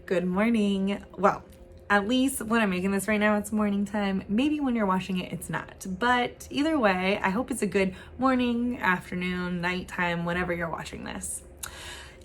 Good morning. Well, at least when I'm making this right now, it's morning time. Maybe when you're watching it, it's not. But either way, I hope it's a good morning, afternoon, nighttime, whenever you're watching this.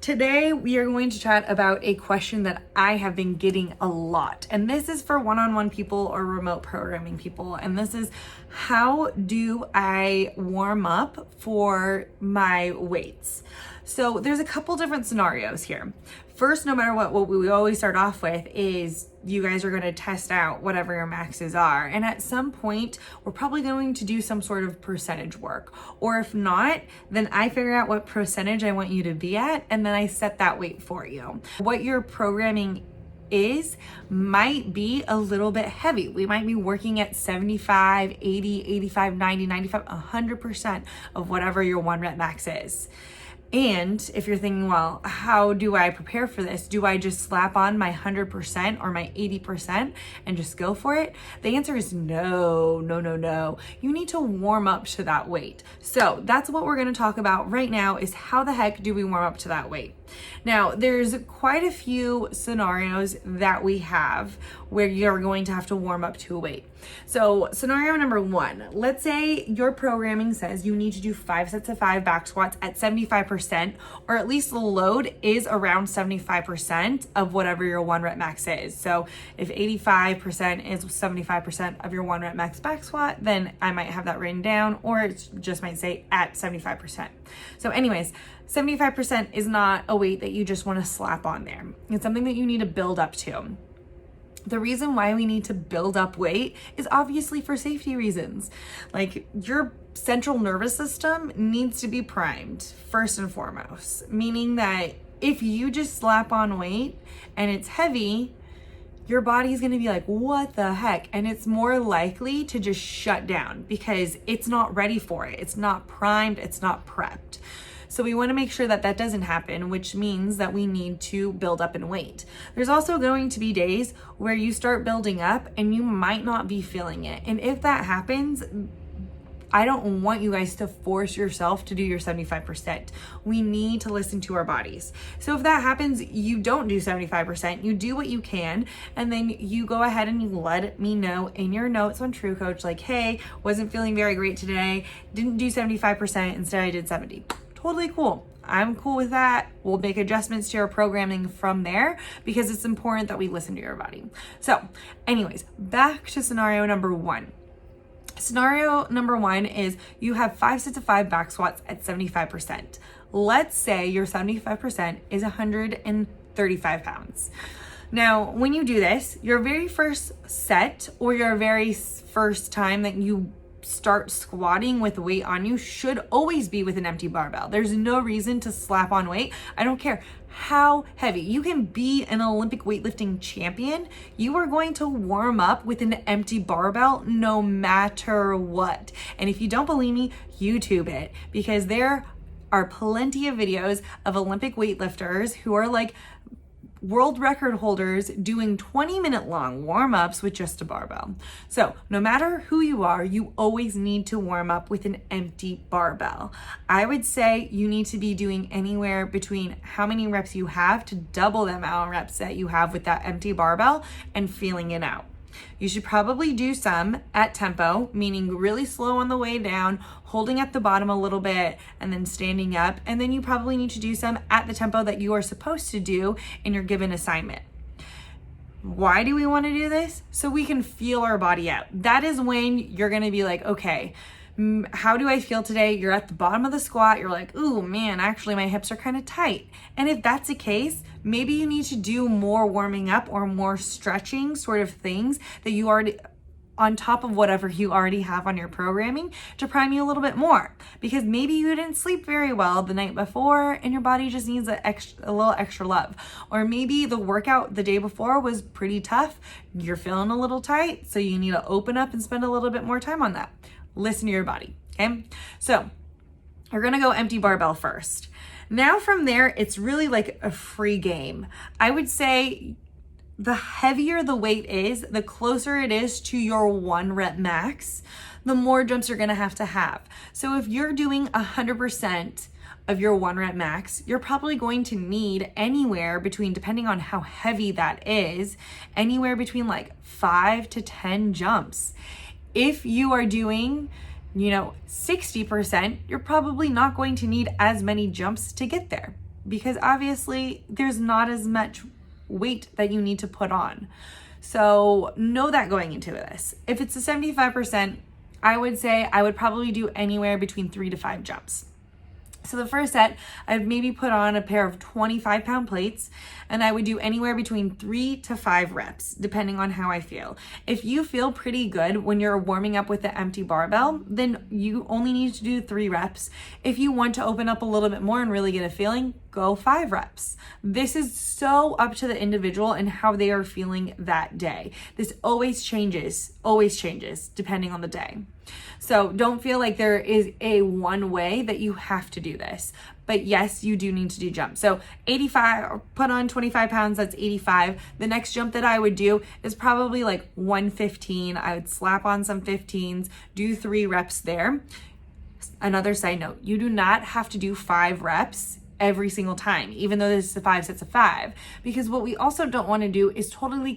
Today, we are going to chat about a question that I have been getting a lot. And this is for one-on-one people or remote programming people. And this is, how do I warm up for my weights? So there's a couple different scenarios here. First, no matter what we always start off with is you guys are going to test out whatever your maxes are. And at some point, we're probably going to do some sort of percentage work. Or if not, then I figure out what percentage I want you to be at, and then I set that weight for you. What your programming is might be a little bit heavy. We might be working at 75, 80, 85, 90, 95, 100% of whatever your 1 rep max is. And if you're thinking, well, how do I prepare for this? Do I just slap on my 100% or my 80% and just go for it? The answer is no. You need to warm up to that weight. So that's what we're gonna talk about right now, is how the heck do we warm up to that weight? Now, there's quite a few scenarios that we have where you're going to have to warm up to a weight. So scenario number 1, let's say your programming says you need to do 5 sets of 5 back squats at 75%, or at least the load is around 75% of whatever your 1 rep max is. So if 85% is 75% of your 1 rep max back squat, then I might have that written down, or it just might say at 75%. So anyways, 75% is not a weight that you just want to slap on there. It's something that you need to build up to. The reason why we need to build up weight is obviously for safety reasons. Like, your central nervous system needs to be primed first and foremost, meaning that if you just slap on weight and it's heavy, your body's going to be like, what the heck? And it's more likely to just shut down because it's not ready for it. It's not primed. It's not prepped. So we want to make sure that that doesn't happen, which means that we need to build up in weight. There's also going to be days where you start building up and you might not be feeling it. And if that happens, I don't want you guys to force yourself to do your 75%. We need to listen to our bodies. So if that happens, you don't do 75%, you do what you can, and then you go ahead and you let me know in your notes on TrueCoach, like, hey, wasn't feeling very great today, didn't do 75%, instead I did 70. Totally cool. I'm cool with that. We'll make adjustments to your programming from there because it's important that we listen to your body. So anyways, back to scenario number 1. Scenario number 1 is you have 5 sets of 5 back squats at 75%. Let's say your 75% is 135 pounds. Now, when you do this, your very first set or your very first time that you start squatting with weight on you should always be with an empty barbell. There's no reason to slap on weight. I don't care how heavy. You can be an Olympic weightlifting champion. You are going to warm up with an empty barbell no matter what. And if you don't believe me, YouTube it, because there are plenty of videos of Olympic weightlifters who are like world record holders doing 20-minute long warm-ups with just a barbell. So no matter who you are, you always need to warm up with an empty barbell. I would say you need to be doing anywhere between how many reps you have to double the amount of reps that you have with that empty barbell and feeling it out. You should probably do some at tempo, meaning really slow on the way down, holding at the bottom a little bit, and then standing up. And then you probably need to do some at the tempo that you are supposed to do in your given assignment. Why do we want to do this? So we can feel our body out. That is when you're going to be like, okay, how do I feel today? You're at the bottom of the squat. You're like, ooh, man, actually my hips are kind of tight. And if that's the case, maybe you need to do more warming up or more stretching sort of things that you already, on top of whatever you already have on your programming, to prime you a little bit more. Because maybe you didn't sleep very well the night before and your body just needs a little extra love. Or maybe the workout the day before was pretty tough. You're feeling a little tight, so you need to open up and spend a little bit more time on that. Listen to your body, okay? So we're gonna go empty barbell first. Now from there, it's really like a free game. I would say the heavier the weight is, the closer it is to your 1 rep max, the more jumps you're gonna have to have. So if you're doing 100% of your 1 rep max, you're probably going to need anywhere between, depending on how heavy that is, anywhere between like 5 to 10 jumps. If you are doing 60%, you're probably not going to need as many jumps to get there, because obviously there's not as much weight that you need to put on. So know that going into this. If it's a 75%, I would say I would probably do anywhere between 3 to 5 jumps. So the first set, I'd maybe put on a pair of 25-pound plates, and I would do anywhere between 3 to 5 reps, depending on how I feel. If you feel pretty good when you're warming up with the empty barbell, then you only need to do 3 reps. If you want to open up a little bit more and really get a feeling, go 5 reps. This is so up to the individual and how they are feeling that day. This always changes depending on the day. So don't feel like there is a one way that you have to do this. But yes, you do need to do jumps. So 85, put on 25 pounds, that's 85. The next jump that I would do is probably like 115. I would slap on some 15s, do 3 reps there. Another side note, you do not have to do 5 reps every single time, even though this is 5 sets of 5, because what we also don't want to do is totally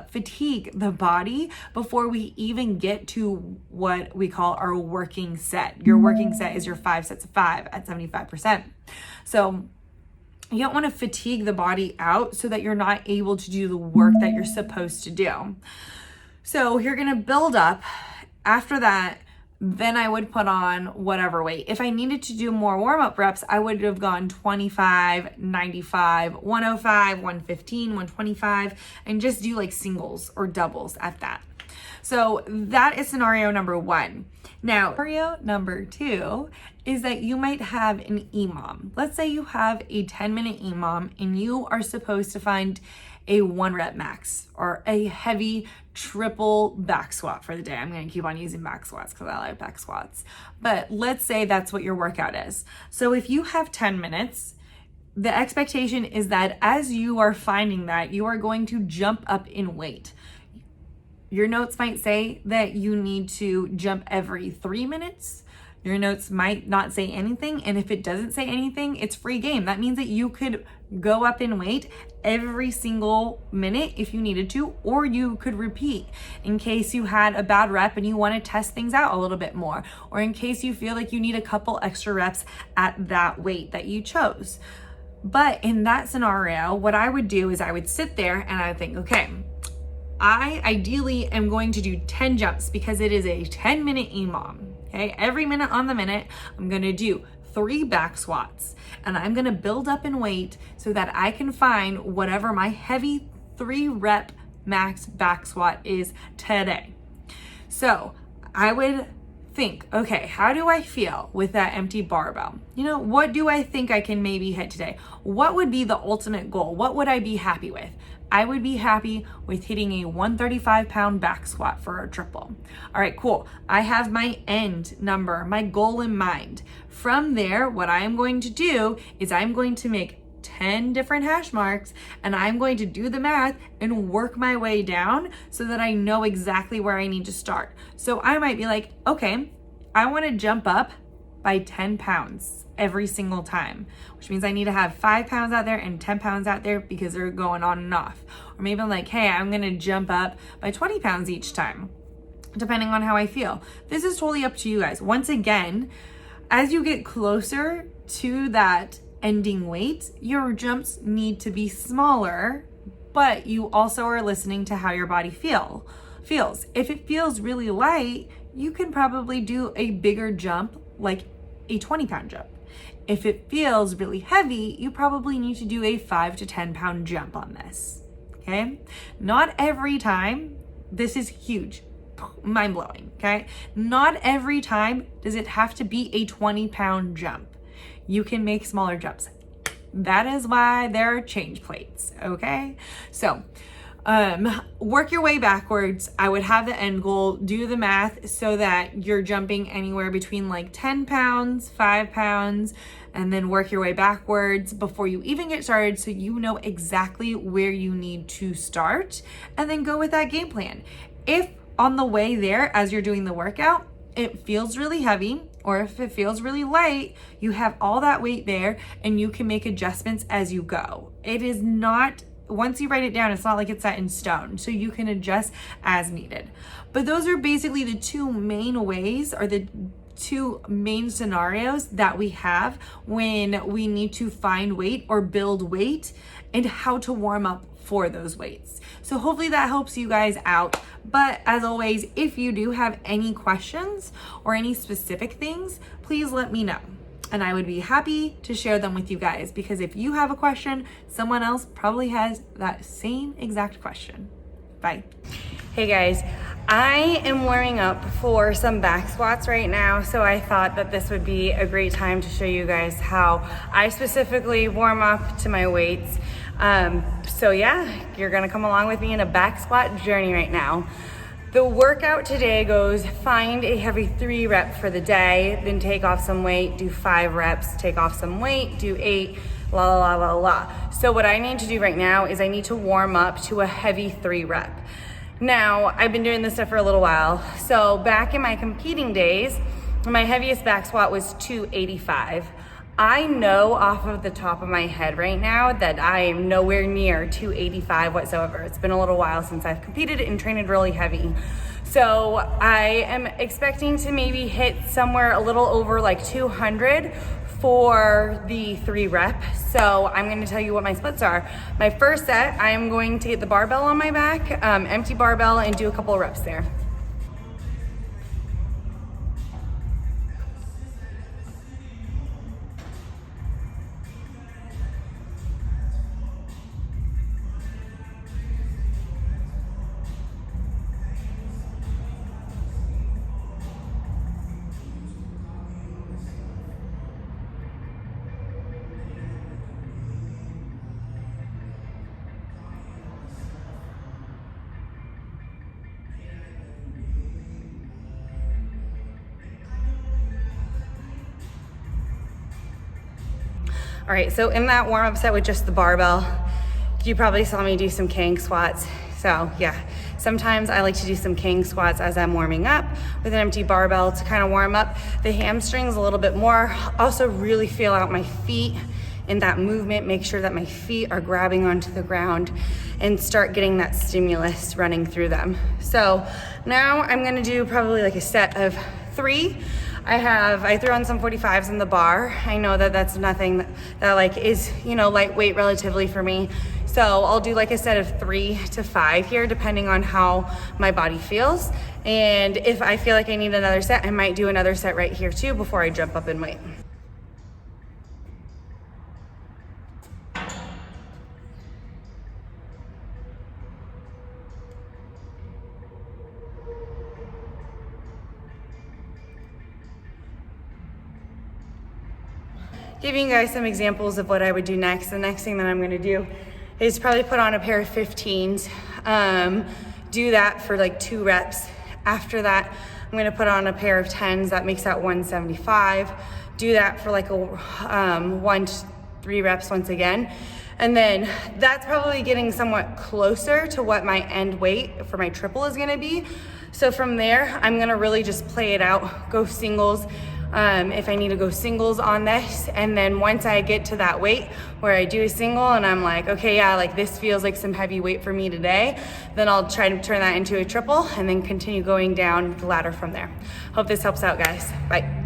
fatigue the body before we even get to what we call our working set. Your working set is your 5 sets of 5 at 75%. So you don't want to fatigue the body out so that you're not able to do the work that you're supposed to do. So you're going to build up. After that, then I would put on whatever weight. If I needed to do more warm-up reps, I would have gone 25, 95, 105, 115, 125, and just do like singles or doubles at that. So that is scenario number 1. Now, scenario number 2 is that you might have an EMOM. Let's say you have a 10-minute EMOM and you are supposed to find a 1 rep max or a heavy triple back squat for the day. I'm going to keep on using back squats because I like back squats. But let's say that's what your workout is. So if you have 10 minutes, the expectation is that as you are finding that, you are going to jump up in weight. Your notes might say that you need to jump every 3 minutes. Your notes might not say anything. And if it doesn't say anything, it's free game. That means that you could go up in weight every single minute if you needed to, or you could repeat in case you had a bad rep and you want to test things out a little bit more, or in case you feel like you need a couple extra reps at that weight that you chose. But in that scenario, what I would do is I would sit there and I would think, okay, I ideally am going to do 10 jumps because it is a 10-minute EMOM. Okay, every minute on the minute, I'm going to do 3 back squats, and I'm going to build up in weight so that I can find whatever my heavy 3 rep max back squat is today. So I would think, okay, how do I feel with that empty barbell? What do I think I can maybe hit today? What would be the ultimate goal? What would I be happy with? I would be happy with hitting a 135-pound back squat for a triple. All right, cool. I have my end number, my goal in mind. From there, what I am going to do is I'm going to make 10 different hash marks, and I'm going to do the math and work my way down so that I know exactly where I need to start. So I might be like, okay, I want to jump up by 10 pounds every single time, which means I need to have 5 pounds out there and 10 pounds out there because they're going on and off. Or maybe I'm like, hey, I'm going to jump up by 20 pounds each time, depending on how I feel. This is totally up to you guys. Once again, as you get closer to that ending weight, your jumps need to be smaller, but you also are listening to how your body feels. If it feels really light, you can probably do a bigger jump, like a 20-pound jump. If it feels really heavy, you probably need to do a 5 to 10-pound jump on this, okay? Not every time, this is huge, mind-blowing, okay? Not every time does it have to be a 20-pound jump. You can make smaller jumps. That is why there are change plates, okay? So, work your way backwards. I would have the end goal, do the math so that you're jumping anywhere between like 10 pounds, 5 pounds, and then work your way backwards before you even get started so you know exactly where you need to start, and then go with that game plan. If on the way there, as you're doing the workout, it feels really heavy, or if it feels really light, you have all that weight there and you can make adjustments as you go. It is not, once you write it down, it's not like it's set in stone, so you can adjust as needed. But those are basically the two main ways, or the two main scenarios that we have when we need to find weight or build weight, and how to warm up for those weights. So hopefully that helps you guys out. But as always, if you do have any questions or any specific things, please let me know. And I would be happy to share them with you guys, because if you have a question, someone else probably has that same exact question. Bye. Hey guys, I am warming up for some back squats right now, so I thought that this would be a great time to show you guys how I specifically warm up to my weights. So yeah, you're gonna come along with me in a back squat journey right now. The workout today goes find a heavy 3 rep for the day, then take off some weight, do 5 reps, take off some weight, do 8, la la la la la. So what I need to do right now is I need to warm up to a heavy 3 rep. Now, I've been doing this stuff for a little while. So back in my competing days, my heaviest back squat was 285. I know off of the top of my head right now that I am nowhere near 285 whatsoever. It's been a little while since I've competed and trained really heavy. So I am expecting to maybe hit somewhere a little over like 200 for the 3 rep. So I'm gonna tell you what my splits are. My first set, I am going to get the barbell on my back, empty barbell, and do a couple of reps there. All right, so in that warm-up set with just the barbell, you probably saw me do some king squats. So yeah, sometimes I like to do some king squats as I'm warming up with an empty barbell to kind of warm up the hamstrings a little bit more. Also really feel out my feet in that movement, make sure that my feet are grabbing onto the ground and start getting that stimulus running through them. So now I'm gonna do probably like a set of 3. I threw on some 45s in the bar. I know that that's nothing that like is, you know, lightweight relatively for me. So I'll do like a set of 3 to 5 here, depending on how my body feels. And if I feel like I need another set, I might do another set right here too before I jump up in weight. Giving you guys some examples of what I would do next. The next thing that I'm gonna do is probably put on a pair of 15s. Do that for like 2 reps. After that, I'm gonna put on a pair of 10s. That makes that 175. Do that for like a 1 to 3 reps once again. And then that's probably getting somewhat closer to what my end weight for my triple is gonna be. So from there, I'm gonna really just play it out, go singles, if I need to go singles on this. And then once I get to that weight where I do a single and I'm like, okay, yeah, like this feels like some heavy weight for me today, then I'll try to turn that into a triple and then continue going down the ladder from there. Hope this helps out, guys. Bye.